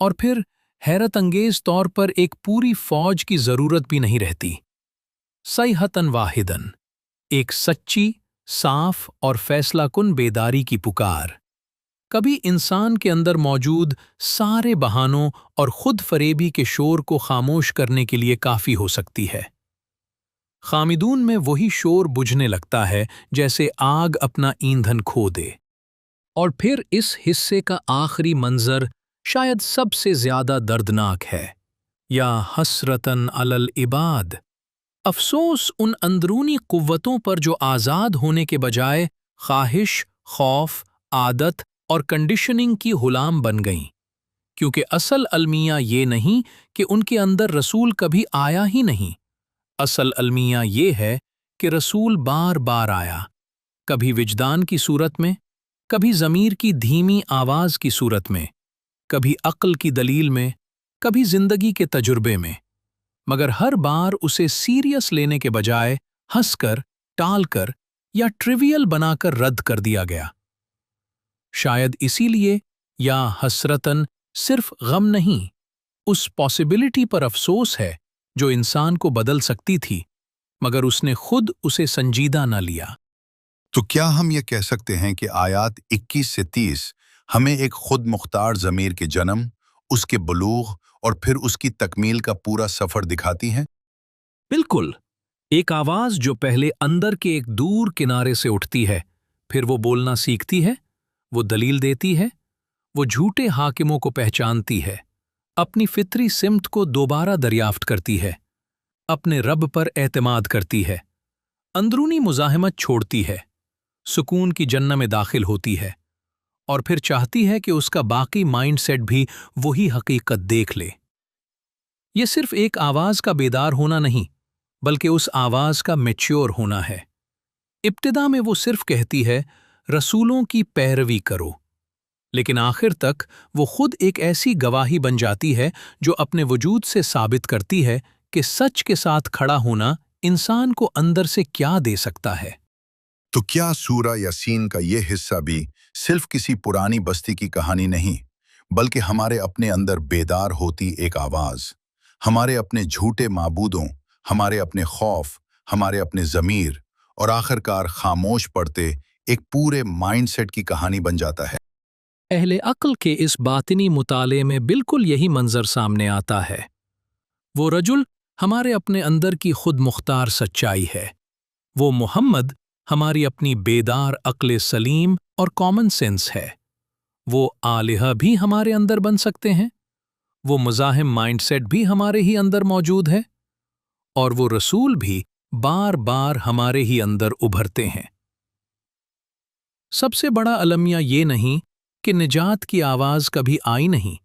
और फिर हैरत अंगेज तौर पर एक पूरी फौज की ज़रूरत भी नहीं रहती। सैहतन वाहिदन, एक सच्ची, साफ और फैसलाकुन बेदारी की पुकार कभी इंसान के अंदर मौजूद सारे बहानों और खुद फरेबी के शोर को खामोश करने के लिए काफ़ी हो सकती है। खामिदून में वही शोर बुझने लगता है जैसे आग अपना ईंधन खो दे। और फिर इस हिस्से का आखिरी मंजर शायद सबसे ज्यादा दर्दनाक है। या हसरतन अलल इबाद, अफसोस उन अंदरूनी कुव्वतों पर जो आज़ाद होने के बजाय ख्वाहिश, खौफ, आदत और कंडीशनिंग की गुलाम बन गईं। क्योंकि असल अलमिया ये नहीं कि उनके अंदर रसूल कभी आया ही नहीं। असल अलमिया ये है कि रसूल बार बार आया, कभी विजदान की सूरत में, कभी ज़मीर की धीमी आवाज़ की सूरत में, कभी अक्ल की दलील में, कभी जिंदगी के तजुर्बे में, मगर हर बार उसे सीरियस लेने के बजाय हंसकर, टालकर या ट्रिवियल बनाकर रद्द कर दिया गया। शायद इसीलिए या हसरतन सिर्फ गम नहीं, उस पॉसिबिलिटी पर अफसोस है जो इंसान को बदल सकती थी, मगर उसने खुद उसे संजीदा न लिया। तो क्या हम ये कह सकते हैं कि आयात 21 से 30 हमें एक खुद मुख्तार ज़मीर के जन्म, उसके बलूग और फिर उसकी तकमील का पूरा सफ़र दिखाती हैं? बिल्कुल, एक आवाज़ जो पहले अंदर के एक दूर किनारे से उठती है, फिर वो बोलना सीखती है, वो दलील देती है, वो झूठे हाकिमों को पहचानती है, अपनी फितरी सिमत को दोबारा दरियाफ्त करती है, अपने रब पर एतमाद करती है, अंदरूनी मुज़ाहिमत छोड़ती है, सुकून की जन्नत में दाखिल होती है और फिर चाहती है कि उसका बाकी माइंडसेट भी वही हकीकत देख ले। ये सिर्फ एक आवाज़ का बेदार होना नहीं, बल्कि उस आवाज़ का मैच्योर होना है। इब्तिदा में वो सिर्फ कहती है, रसूलों की पैरवी करो, लेकिन आखिर तक वो खुद एक ऐसी गवाही बन जाती है जो अपने वजूद से साबित करती है कि सच के साथ खड़ा होना इंसान को अंदर से क्या दे सकता है। तो क्या सूरा यासीन का ये हिस्सा भी सिर्फ किसी पुरानी बस्ती की कहानी नहीं, बल्कि हमारे अपने अंदर बेदार होती एक आवाज़, हमारे अपने झूठे माबूदों, हमारे अपने खौफ, हमारे अपने ज़मीर और आखिरकार खामोश पड़ते एक पूरे माइंडसेट की कहानी बन जाता है? अहले अक्ल के इस बातिनी मुताले में बिल्कुल यही मंजर सामने आता है। वो रजुल हमारे अपने अंदर की खुद मुख्तार सच्चाई है। वो मोहम्मद हमारी अपनी बेदार अक्ल सलीम और कॉमन सेंस है। वो आलिहा भी हमारे अंदर बन सकते हैं, वो मुज़ाहिम माइंडसेट भी हमारे ही अंदर मौजूद है, और वो रसूल भी बार बार हमारे ही अंदर उभरते हैं। सबसे बड़ा अलमिया ये नहीं कि निजात की आवाज़ कभी आई नहीं।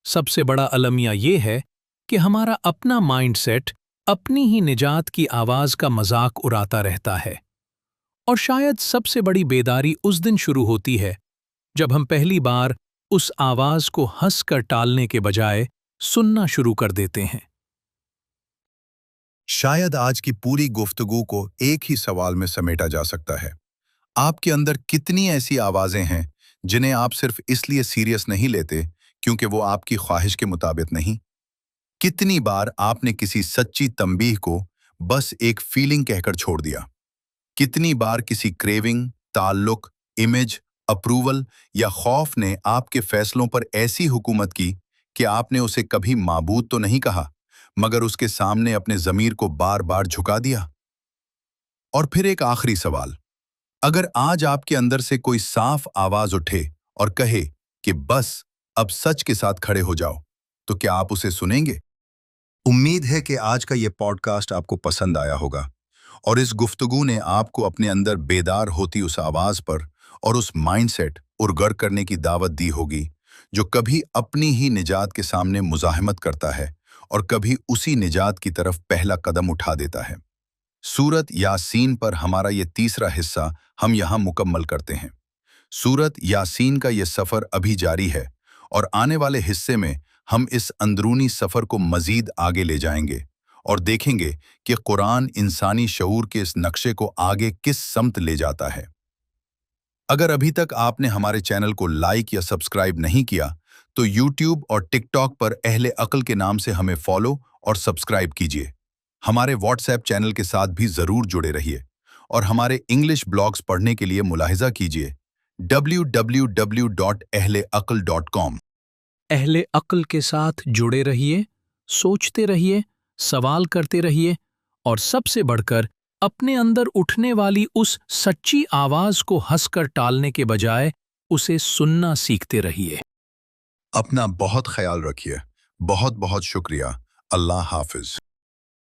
सबसे बड़ा अलमिया ये है कि हमारा अपना माइंडसेट अपनी ही निजात की आवाज़ का मजाक उड़ाता रहता है। और शायद सबसे बड़ी बेदारी उस दिन शुरू होती है जब हम पहली बार उस आवाज़ को हंसकर टालने के बजाय सुनना शुरू कर देते हैं। शायद आज की पूरी गुफ्तगू को एक ही सवाल में समेटा जा सकता है। आपके अंदर कितनी ऐसी आवाज़ें हैं जिन्हें आप सिर्फ इसलिए सीरियस नहीं लेते क्योंकि वो आपकी ख्वाहिश के मुताबिक नहीं? कितनी बार आपने किसी सच्ची तंबीह को बस एक फीलिंग कहकर छोड़ दिया? कितनी बार किसी क्रेविंग, ताल्लुक, इमेज, अप्रूवल या खौफ ने आपके फैसलों पर ऐसी हुकूमत की कि आपने उसे कभी माबूद तो नहीं कहा, मगर उसके सामने अपने ज़मीर को बार बार झुका दिया? और फिर एक आखिरी सवाल, अगर आज आपके अंदर से कोई साफ आवाज उठे और कहे कि बस अब सच के साथ खड़े हो जाओ, तो क्या आप उसे सुनेंगे? उम्मीद है कि आज का ये पॉडकास्ट आपको पसंद आया होगा और इस गुफ्तगू ने आपको अपने अंदर बेदार होती उस आवाज़ पर और उस माइंडसेट उर्गर करने की दावत दी होगी जो कभी अपनी ही निजात के सामने मुज़ाहमत करता है और कभी उसी निजात की तरफ पहला कदम उठा देता है। सूरत यासीन पर हमारा ये तीसरा हिस्सा हम यहाँ मुकम्मल करते हैं। सूरत यासीन का ये सफ़र अभी जारी है और आने वाले हिस्से में हम इस अंदरूनी सफ़र को मज़ीद आगे ले जाएंगे और देखेंगे कि कुरान इंसानी शऊर के इस नक्शे को आगे किस समत ले जाता है। अगर अभी तक आपने हमारे चैनल को लाइक या सब्सक्राइब नहीं किया तो यूट्यूब और टिकटॉक पर अहले अक्ल के नाम से हमें फॉलो और सब्सक्राइब कीजिए। हमारे व्हाट्सएप चैनल के साथ भी ज़रूर जुड़े रहिए और हमारे इंग्लिश ब्लॉग्स पढ़ने के लिए मुलाहिजा कीजिए www.ahleaql.com। अहले अक्ल के साथ जुड़े रहिए, सोचते रहिए, सवाल करते रहिए और सबसे बढ़कर अपने अंदर उठने वाली उस सच्ची आवाज को हंसकर टालने के बजाय उसे सुनना सीखते रहिए। अपना बहुत ख्याल रखिए। बहुत बहुत शुक्रिया। अल्लाह हाफिज।